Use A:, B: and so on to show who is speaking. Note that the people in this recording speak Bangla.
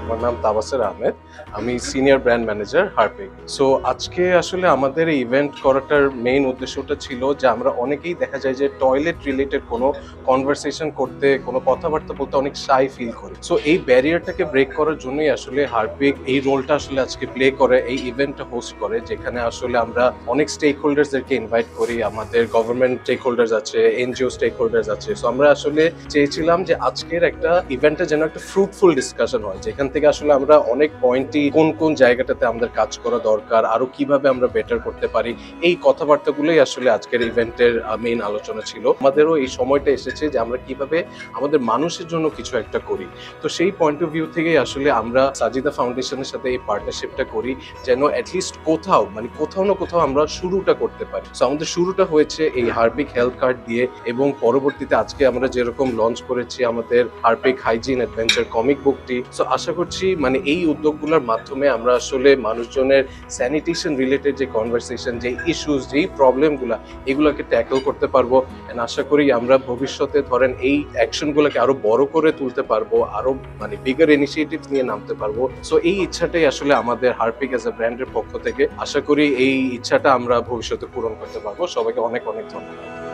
A: আমার নাম তাবাসসুর আহমেদ। আমি senior brand manager Harpic. So আজকে আসলে আমাদের এই ইভেন্ট করাটার মেইন উদ্দেশ্যটা ছিল যে আমরা অনেকেই দেখা যায় যে টয়লেট রিলেটেড কোনো কনভারসেশন করতে, কোনো কথাবার্তা বলতে অনেক শাই ফিল করি। সো এই ব্যারিয়ারটাকে ব্রেক করার জন্যই আসলে হারপিক এই রোলটা আসলে আজকে প্লে করে, এই ইভেন্টটা হোস্ট করে, যেখানে আসলে আমরা অনেক স্টেক হোল্ডার্সদেরকে ইনভাইট করি। আমাদের গভর্নমেন্ট স্টেক হোল্ডার্স আছে, এনজিও স্টেক হোল্ডার্স আছে। সো আমরা আসলে চেয়েছিলাম যে আজকের একটা ইভেন্টে যেন একটা ফ্রুটফুল ডিসকাশন হয়, যেখান থেকে আসলে আমরা অনেক পয়েন্টই কোন কোন জায়গাটাতে আমাদের কাজ করা দরকার, আরো কিভাবে আমরা বেটার করতে পারি, এই কথাবার্তাগুলোই আসলে আজকের ইভেন্টের মেইন আলোচনা ছিল। আমাদেরও এই সময়টা এসেছে যে আমরা কিভাবে আমাদের মানুষের জন্য কিছু একটা করি। তো সেই পয়েন্ট অফ ভিউ থেকেই আসলে আমরা সাজিদা ফাউন্ডেশনের সাথে এই পার্টনারশিপটা করি, যেন অ্যাটলিস্ট কোথাও না কোথাও আমরা শুরুটা করতে পারি। সো আমাদের শুরুটা হয়েছে এই হারপিক হেলথ কার্ড দিয়ে, এবং পরবর্তীতে আজকে আমরা যেরকম লঞ্চ করেছি আমাদের হারপিক হাইজিন অ্যাডভেঞ্চার কমিক বুকটি। সো আশা করছি মানে এই উদ্যোগগুলোর মাধ্যমে আমরা আসলে মানুষজনের স্যানিটেশন রিলেটেড যে কনভারসেশন, যে ইস্যুস, যেই প্রবলেমগুলা, এগুলোকে ট্যাকল করতে পারবো। এন্ড আশা করি আমরা ভবিষ্যতে ধরেন এই অ্যাকশনগুলোকে আরো বড় করে তুলতে পারবো, আরো মানে বিগার ইনিশিয়েটিভ নিয়ে নামতে পারবো। সো এই ইচ্ছাটাই আসলে আমাদের হারপিক অ্যাজ এ ব্র্যান্ডের পক্ষ থেকে। আশা করি এই ইচ্ছাটা আমরা ভবিষ্যতে পূরণ করতে পারবো। সবাইকে অনেক অনেক ধন্যবাদ।